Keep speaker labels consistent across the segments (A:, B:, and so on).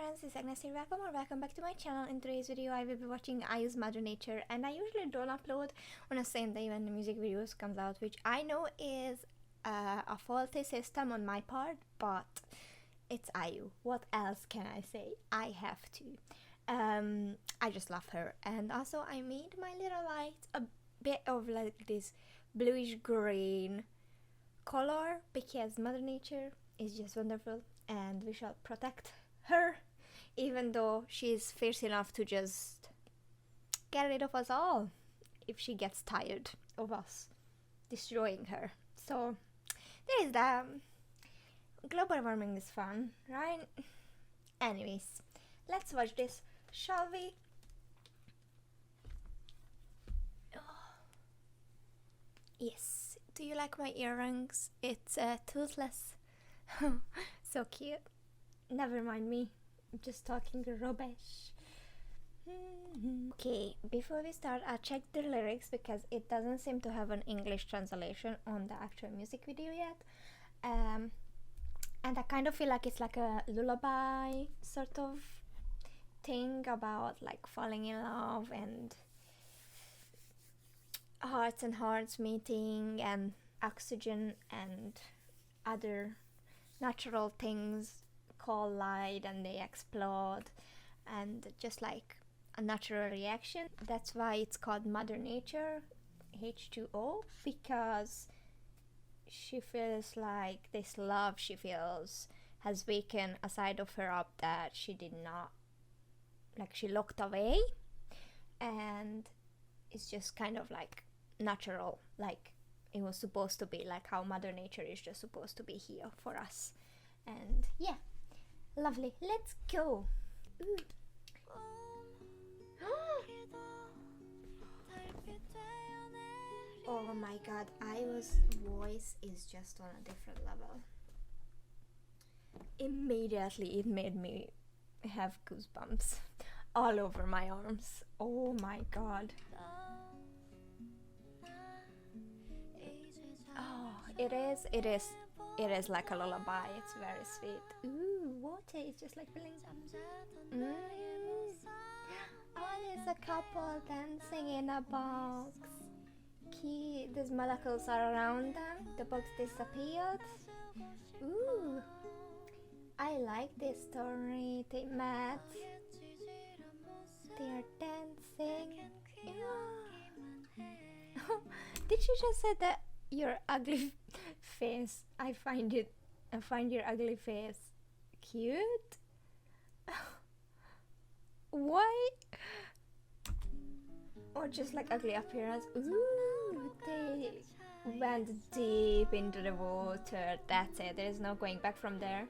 A: friends, this is Agnes here. Welcome back to my channel. In today's video I will be watching I₂O's Mother Nature, and I usually don't upload on the same day when the music videos comes out, which I know is a faulty system on my part, but it's I₂. What else can I say? I have to. I just love her, and also I made my little light a bit of like this bluish green color because Mother Nature is just wonderful and we shall protect her, even though she's fierce enough to just get rid of us all if she gets tired of us destroying her. So there is that. Global warming is fun, right? Anyways, let's watch this, shall we? Yes. Do you like my earrings? It's toothless. So cute. Never mind me. I'm just talking rubbish. Okay, before we start, I checked the lyrics because it doesn't seem to have an English translation on the actual music video yet. And I kind of feel like it's like a lullaby sort of thing about like falling in love and hearts and hearts meeting and oxygen and other natural things collide and they explode, and just like a natural reaction. That's why it's called Mother Nature, H₂O, because she feels like this love she feels has wakened a side of her up that she did not, like, she locked away, and it's just kind of like natural, like it was supposed to be, like how Mother Nature is just supposed to be here for us. And yeah, lovely. Let's go. Ooh. Oh my god, I₂O's voice is just on a different level. Immediately it made me have goosebumps all over my arms. Oh my god. Oh, it is like a lullaby. It's very sweet. Ooh, water is just like filling up. Oh, there's a couple dancing in a box. Cute. These molecules are around them. The box disappeared. Ooh, I like this story. They met. They are dancing. Yeah. Did you just say that? Your ugly face. I find your ugly face cute. Why? Or just like ugly appearance. Ooh, they went deep into the water. That's it. There is no going back from there.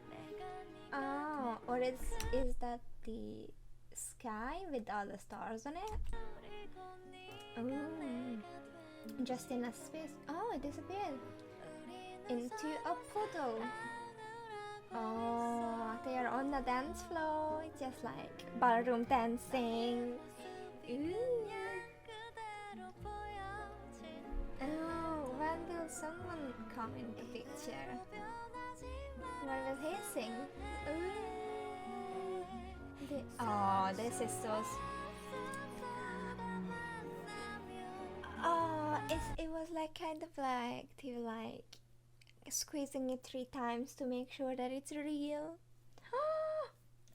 A: Oh, or is that the sky with all the stars on it? Ooh. Just in a space. Oh, it disappeared into a puddle. Oh, they are on the dance floor, just like ballroom dancing. Ooh. Oh, when will someone come in the picture? What will he sing? Ooh. Oh, this is so. Oh, it was like kind of like to like squeezing it 3 times to make sure that it's real.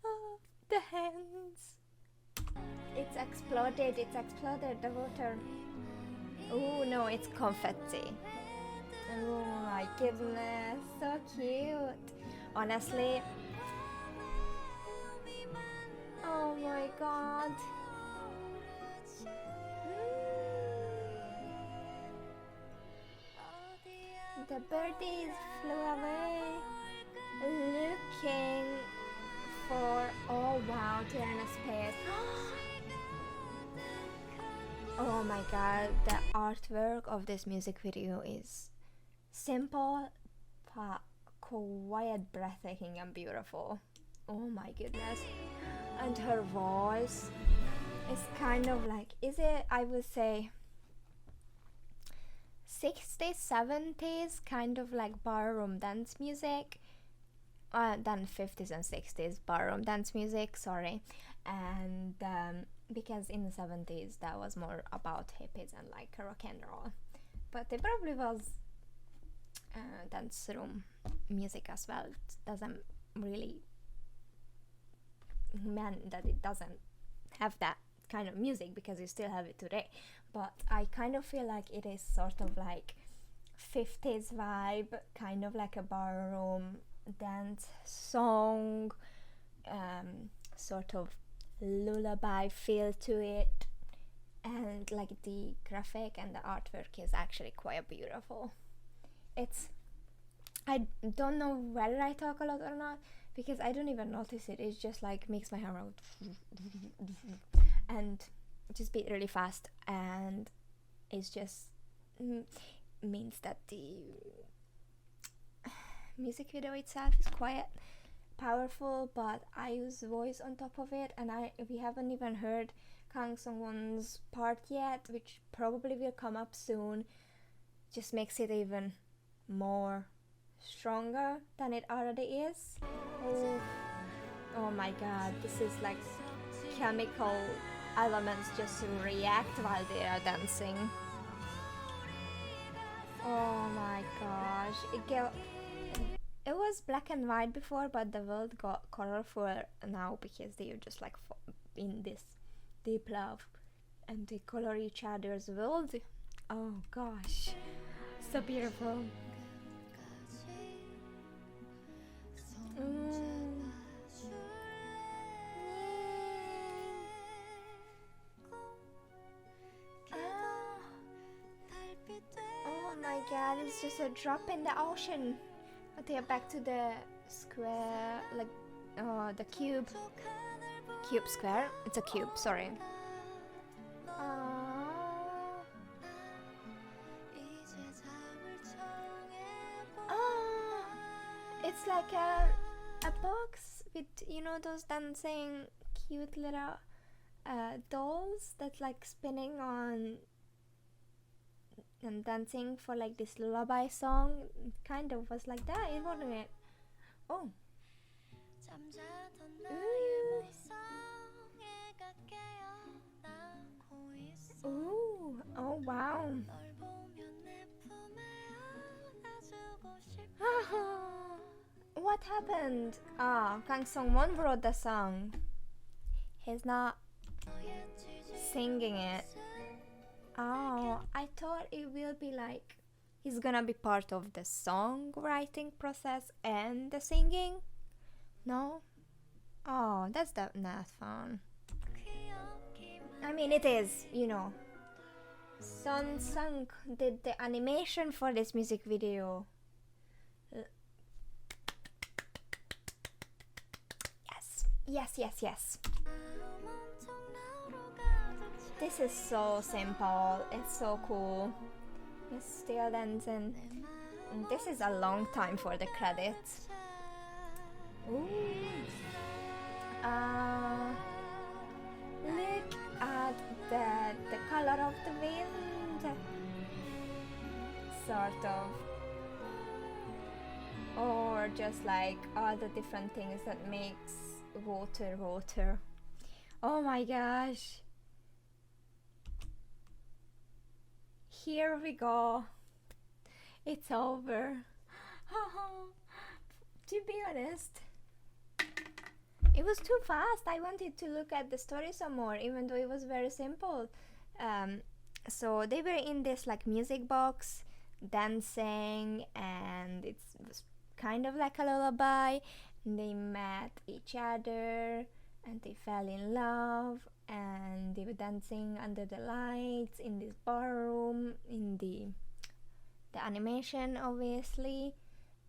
A: Oh, the hands. It's exploded, the water. Oh no, it's confetti. Oh my goodness, so cute. Honestly. Oh my god. The birdies flew away, looking for. Oh wow, they're in a space. Oh my god, the artwork of this music video is simple but quite breathtaking and beautiful. Oh my goodness. And her voice is kind of like, is it, I would say 60s, 70s, kind of like ballroom dance music, than 50s and 60s ballroom dance music, sorry. And because in the 70s that was more about hippies and like rock and roll, but it probably was dance room music as well. It doesn't really mean that it doesn't have that kind of music, because you still have it today, but I kind of feel like it is sort of like 50s vibe, kind of like a ballroom dance song, sort of lullaby feel to it, and like the graphic and the artwork is actually quite beautiful. It's, I don't know whether I talk a lot or not, because I don't even notice it. It's just like makes my hair out and just beat really fast, and it's just means that the music video itself is quite powerful, but I use voice on top of it, and we haven't even heard Kang Seungwon's part yet, which probably will come up soon. Just makes it even more stronger than it already is. Oh my god, this is like chemical elements just react while they are dancing. Oh my gosh, it was black and white before, but the world got colorful now because they are just like in this deep love and they color each other's world. Oh gosh, so beautiful. Oh my god, it's just a drop in the ocean. They are back to the square, like the cube square. It's a cube, sorry. It's like a box with, you know, those dancing cute little dolls that like spinning on and dancing for like this lullaby song. It kind of was like that, wasn't it? Oh. Ooh. Oh wow. What happened? Kang Seungwon wrote the song. He's not singing it. Oh, I thought it will be like he's gonna be part of the songwriting process and the singing. No? Oh, that's not fun. I mean, it is, you know. Son Sung did the animation for this music video. Yes. This is so simple. It's so cool. He's still dancing. And this is a long time for the credits. Ooh. Look at the color of the wind. Sort of. Or just like all the different things that makes water. Oh my gosh. Here we go. It's over. To be honest, it was too fast. I wanted to look at the story some more, even though it was very simple. So they were in this like music box dancing, and it was kind of like a lullaby. They met each other and they fell in love, and they were dancing under the lights in this ballroom, in the animation obviously,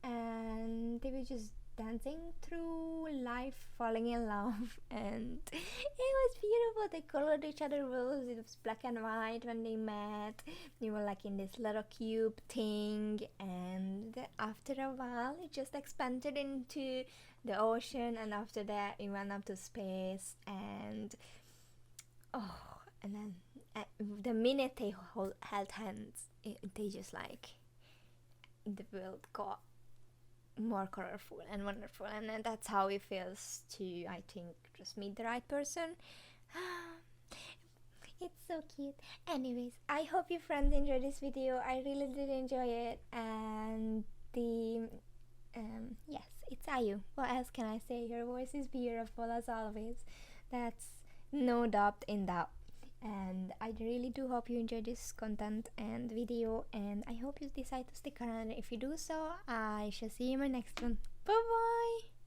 A: and they were just dancing through life, falling in love, and it was beautiful. They colored each other rose. It was black and white when they met. They were like in this little cube thing, and after a while it just expanded into the ocean, and after that it went up to space, and and then the minute they held hands, they just like the world got more colorful and wonderful, and then that's how it feels to, I think, just meet the right person. It's so cute. Anyways, I hope you friends enjoyed this video. I really did enjoy it, and the yes, it's Ayu. What else can I say? Your voice is beautiful as always. That's no doubt in that. And I really do hope you enjoyed this content and video, and I hope you decide to stick around. If you do so, I shall see you in my next one. Bye bye.